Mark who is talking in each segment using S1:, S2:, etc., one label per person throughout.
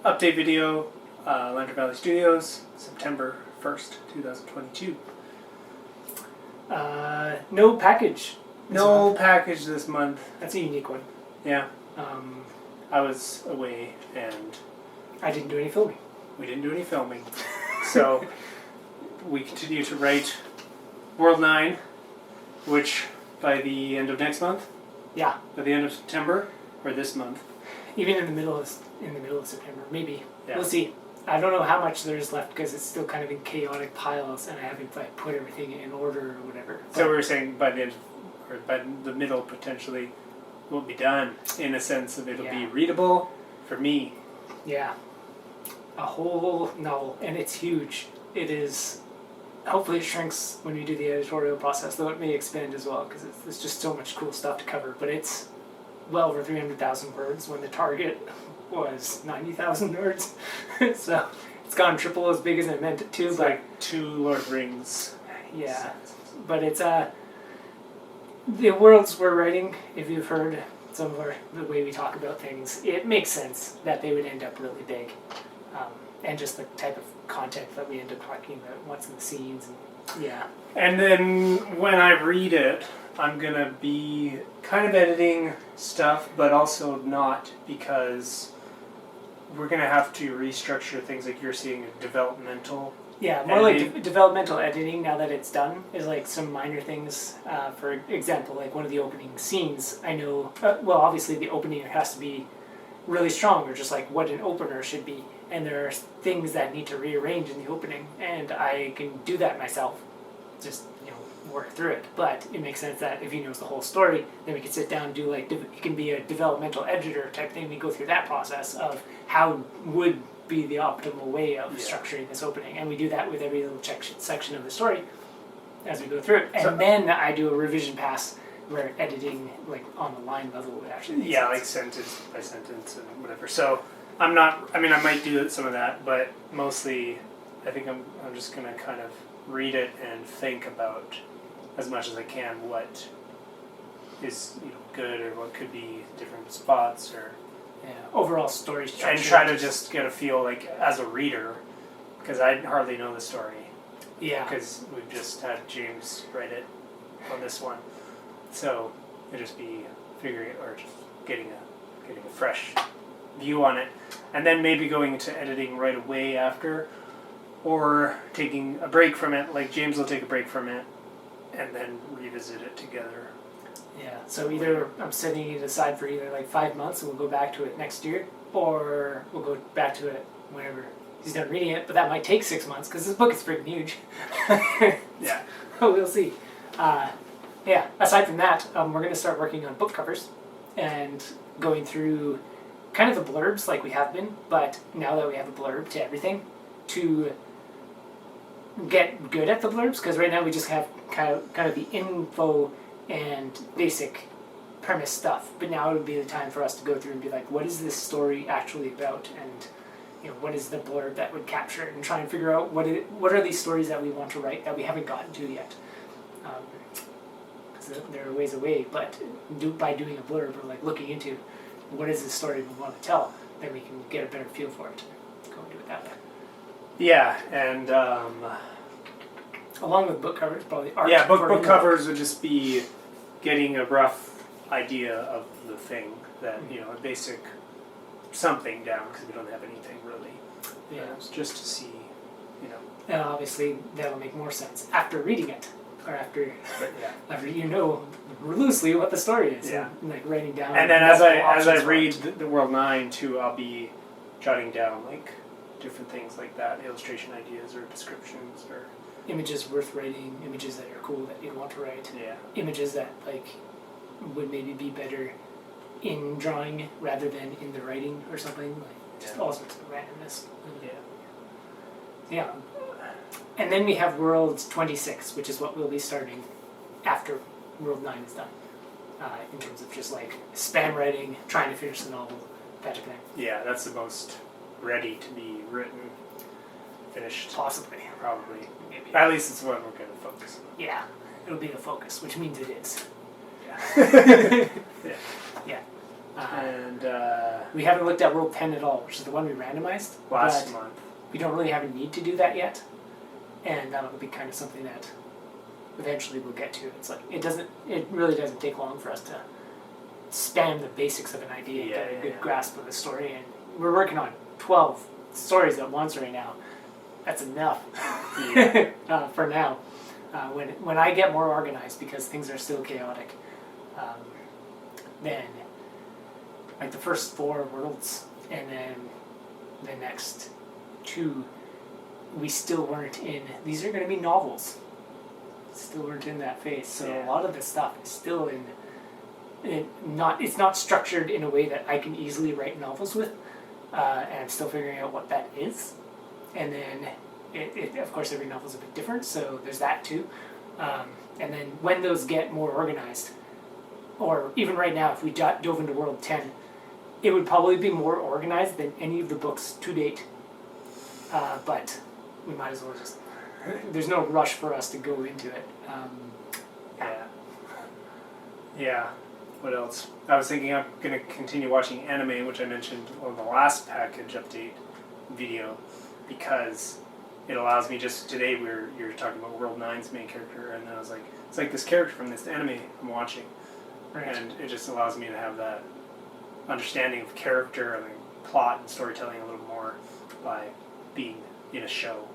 S1: update video, Lantern Valley Studios, September 1st, 2022.
S2: No package.
S1: No package this month.
S2: That's a unique one.
S1: Yeah. I was away and
S2: I didn't do any filming.
S1: we didn't do any filming. So we continue to write World 9, which by the end of next month,
S2: Yeah.
S1: by the end of September, or this month.
S2: Even in the middle of September, maybe.
S1: Yeah.
S2: We'll see. I don't know how much there's left because it's still kind of in chaotic piles, and I haven't put everything in order or whatever.
S1: So we were saying by the end, or by the middle potentially, will be done in a sense of it'll be readable for me.
S2: Yeah. A whole novel, and it's huge. It is. Hopefully, it shrinks when we do the editorial process, though it may expand as well because there's just so much cool stuff to cover. But it's well over 300,000 words when the target was 90,000 words. So it's gone triple as big as I meant it to.
S1: It's
S2: but
S1: like 2 Lord of the Rings.
S2: Yeah, but it's the worlds we're writing. If you've heard some of the way we talk about things, it makes sense that they would end up really big, and just the type of content that we end up talking about, what's in the scenes, and yeah.
S1: And then when I read it, I'm gonna be kind of editing stuff, but also not, because we're gonna have to restructure things like you're seeing developmental.
S2: Yeah, more like developmental editing now that it's done is like some minor things. For example, like one of the opening scenes, I know, well, obviously the opening has to be really strong, or just like what an opener should be. And there are things that need to rearrange in the opening, and I can do that myself, just, work through it. But it makes sense that if he knows the whole story, then we can sit down and do like, it can be a developmental editor type thing. We go through that process of how would be the optimal way of structuring this opening, and we do that with every little section of the story as we go through it. And then I do a revision pass where editing, like on the line level, would actually make sense.
S1: Like sentence by sentence and whatever. So I might do some of that, but mostly I think I'm just gonna kind of read it and think about as much as I can what is good, or what could be different spots, or
S2: overall story structure,
S1: and try to just get a feel like as a reader, because I hardly know the story.
S2: Yeah.
S1: Because we've just had James write it on this one, so it'd just be figuring or just getting a fresh view on it, and then maybe going into editing right away after, or taking a break from it. Like James will take a break from it, and then revisit it together.
S2: Yeah, so either I'm setting it aside for either like 5 months and we'll go back to it next year, or we'll go back to it whenever he's done reading it, but that might take 6 months because this book is freaking huge.
S1: Yeah.
S2: We'll see. Aside from that, we're going to start working on book covers and going through kind of the blurbs like we have been, but now that we have a blurb to everything, to get good at the blurbs, because right now we just have kind of the info and basic premise stuff, but now it would be the time for us to go through and be like, what is this story actually about, and what is the blurb that would capture it, and try and figure out what are these stories that we want to write that we haven't gotten to yet, because they're a ways away, but by doing a blurb or like looking into what is the story we want to tell, then we can get a better feel for it. Go and do it that way.
S1: Yeah, and
S2: along with book covers, probably art.
S1: Yeah, book covers would just be getting a rough idea of the thing, that a basic something down, because we don't have anything really.
S2: Yeah,
S1: just to see,
S2: And obviously that'll make more sense after reading it, or after loosely what the story is.
S1: Yeah.
S2: And like writing down.
S1: And then as I read the World 9 too, I'll be jotting down like different things like that, illustration ideas or descriptions or
S2: images worth writing, images that are cool that you'd want to write.
S1: Yeah. Images
S2: that like would maybe be better in drawing rather than in the writing or something. Like just all sorts of randomness. Yeah. And then we have World 26, which is what we'll be starting after World 9 is done. In terms of just like spam writing, trying to finish the novel, that type of thing.
S1: Yeah, that's the most ready to be written, finished.
S2: Possibly.
S1: Probably.
S2: Maybe.
S1: At least it's what we're going to focus on.
S2: Yeah, it'll be the focus, which means it is.
S1: Yeah.
S2: Yeah.
S1: And
S2: We haven't looked at World 10 at all, which is the one we randomized.
S1: last
S2: but
S1: month.
S2: we don't really have a need to do that yet, and that'll be kind of something that eventually we'll get to. It's like it really doesn't take long for us to span the basics of an idea and get a good grasp of the story. And we're working on 12 stories at once right now. That's enough for now. When I get more organized, because things are still chaotic, then like the first 4 worlds and then the next 2, we still weren't in. These are going to be novels. Still weren't in that phase. So a lot of this stuff is still it's not structured in a way that I can easily write novels with, and I'm still figuring out what that is. And then of course every novel is a bit different, so there's that too. And then when those get more organized, or even right now if we dove into World 10, it would probably be more organized than any of the books to date. But we might as well just, there's no rush for us to go into it.
S1: Yeah. What else? I was thinking I'm going to continue watching anime, which I mentioned on the last package update video, because it allows me just today you were talking about World 9's main character, and I was like, it's like this character from this anime I'm watching.
S2: Right.
S1: And it just allows me to have that understanding of character and plot and storytelling a little more by being in a show.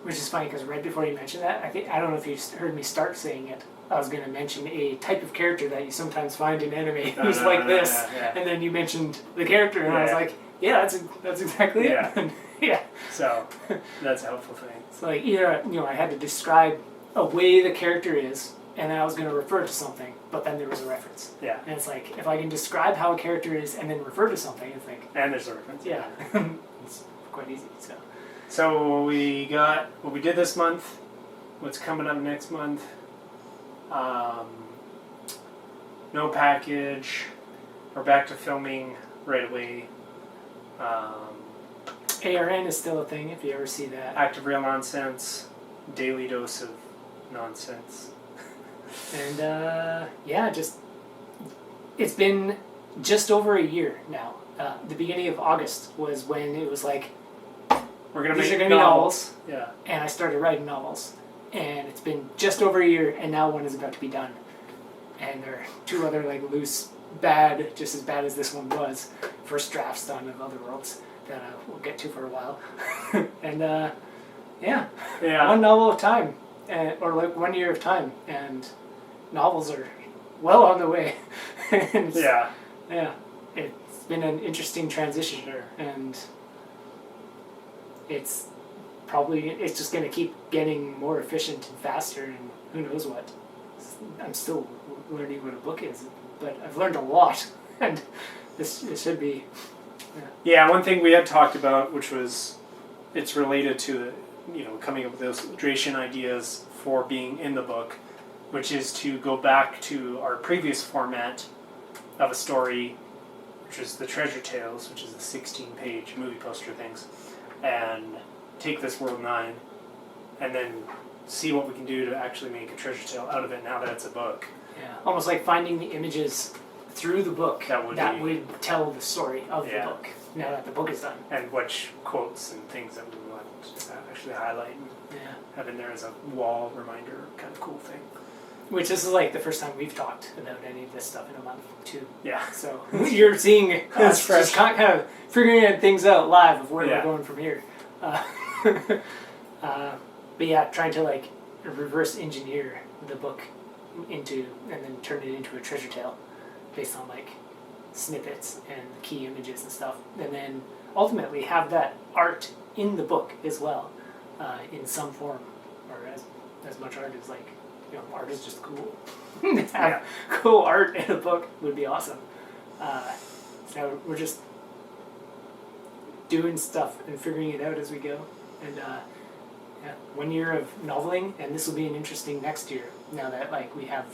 S2: Which is funny because right before you mentioned that, I don't know if you heard me start saying it. I was going to mention a type of character that you sometimes find in anime who's like this, and then you mentioned the character, and I was like, yeah, that's exactly it. Yeah.
S1: So that's a helpful thing.
S2: So like either I had to describe a way the character is, and then I was going to refer to something, but then there was a reference.
S1: Yeah.
S2: And it's like if I can describe how a character is and then refer to something, it's like
S1: and there's a reference.
S2: Yeah. It's quite easy.
S1: So we got what we did this month. What's coming up next month? No package. We're back to filming right away.
S2: ARN is still a thing if you ever see that.
S1: Active Real Nonsense. Daily dose of nonsense.
S2: And it's been just over a year now. The beginning of August was when it was like,
S1: we're gonna
S2: these
S1: make
S2: are going to be novels.
S1: Yeah.
S2: And I started writing novels. And it's been just over a year, and now one is about to be done. And there are 2 other like loose, bad, just as bad as this one was, first drafts done of Other Worlds that we'll get to for a while. And one novel at a time, or like 1 year of time, and novels are well on the way. And it's been an interesting transition, and it's just going to keep getting more efficient and faster, and who knows what. I'm still learning what a book is, but I've learned a lot, and this should be.
S1: Yeah, one thing we had talked about, which was it's related to coming up with illustration ideas for being in the book, which is to go back to our previous format of a story, which is the Treasure Tales, which is the 16-page movie poster things, and take this World 9 and then see what we can do to actually make a treasure tale out of it now that it's a book.
S2: Yeah, almost like finding the images through the book that would tell the story of the book now that the book is done.
S1: And which quotes and things that we want to actually highlight and have in there as a wall reminder kind of cool thing.
S2: Which this is like the first time we've talked about any of this stuff in a month too.
S1: Yeah.
S2: So you're seeing us just kind of figuring things out live of where we're going from here. But yeah, trying to like reverse engineer the book and then turn it into a treasure tale based on like snippets and key images and stuff, and then ultimately have that art in the book as well, in some form, or as much art as like, art is just cool. Have cool art in a book would be awesome. So we're just doing stuff and figuring it out as we go, and 1 year of noveling, and this will be an interesting next year. Now that like we have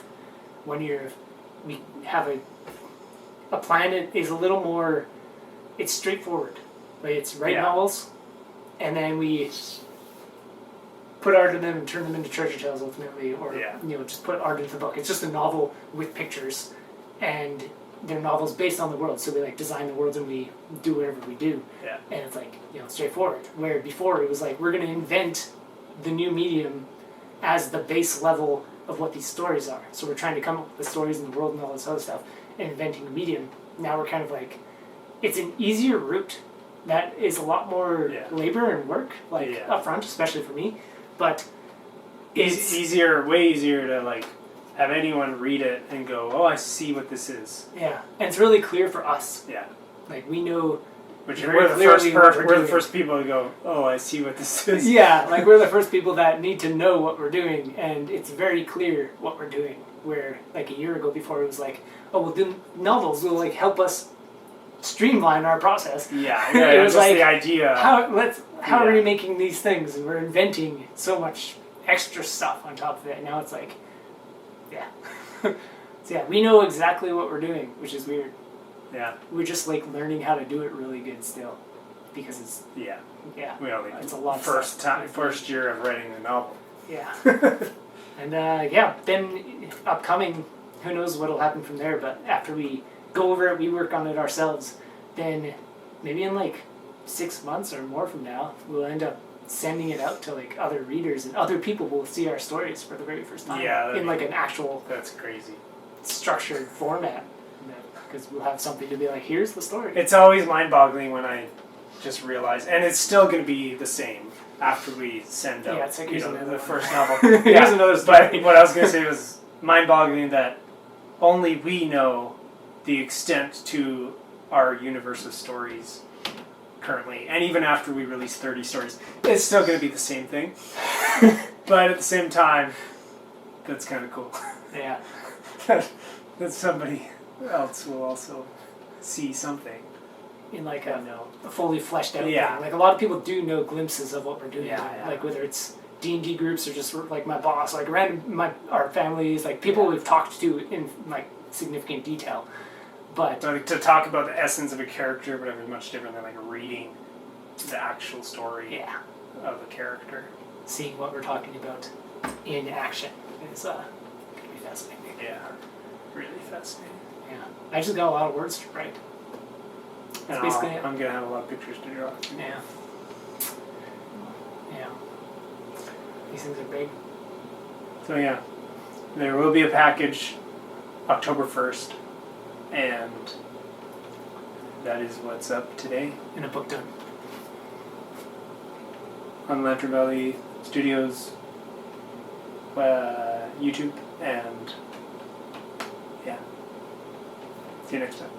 S2: 1 year we have a plan that is a little more. It's straightforward. Like it's write novels, and then we put art in them and turn them into treasure tales ultimately, or just put art into the book. It's just a novel with pictures, and they're novels based on the world, so we like design the worlds and we do whatever we do.
S1: Yeah.
S2: And it's like, straightforward. Where before it was like, we're going to invent the new medium as the base level of what these stories are. So we're trying to come up with the stories in the world and all this other stuff and inventing the medium. Now we're kind of like, it's an easier route that is a lot more labor and work, up front, especially for me. But it's
S1: way easier to like have anyone read it and go, oh, I see what this is.
S2: Yeah, and it's really clear for us.
S1: Yeah.
S2: Like, we know.
S1: We're the first people to go, oh, I see what this is.
S2: Yeah, like we're the first people that need to know what we're doing, and it's very clear what we're doing. Where like a year ago before it was like, oh, well, the novels will like help us streamline our process.
S1: Yeah, it was like the idea.
S2: How are we making these things? And we're inventing so much extra stuff on top of it. And now it's like, yeah. So yeah, we know exactly what we're doing, which is weird.
S1: Yeah.
S2: We're just like learning how to do it really good still, because it's we only
S1: it's
S2: a lot.
S1: First year of writing a novel.
S2: Yeah. And then upcoming, who knows what'll happen from there? But after we go over it, we work on it ourselves. Then maybe in like 6 months or more from now, we'll end up sending it out to like other readers, and other people will see our stories for the very first time.
S1: Yeah.
S2: In like an actual.
S1: That's crazy.
S2: Structured format. Because we'll have something to be like, here's the story.
S1: It's always mind-boggling when I just realize, and it's still going to be the same after we send out
S2: it's like,
S1: the first novel.
S2: Here's another story.
S1: But what I was going to say was mind-boggling that only we know the extent to our universe of stories currently, and even after we release 30 stories, it's still going to be the same thing. But at the same time, that's kind of cool.
S2: Yeah.
S1: that somebody else will also see something
S2: in like a fully fleshed out thing. Like a lot of people do know glimpses of what we're doing. Like whether it's D&D groups or just like my boss, like our families, like people we've talked to in like significant detail. But
S1: to talk about the essence of a character, whatever, is much different than like reading the actual story of a character.
S2: Seeing what we're talking about in action is gonna be fascinating.
S1: Yeah, really fascinating.
S2: Yeah, I just got a lot of words to write.
S1: And basically I'm gonna have a lot of pictures to draw.
S2: Yeah. Yeah. These things are big.
S1: So yeah, there will be a package October 1st, and that is what's up today.
S2: In a book done.
S1: On Lantern Valley Studios YouTube, and yeah. See you next time.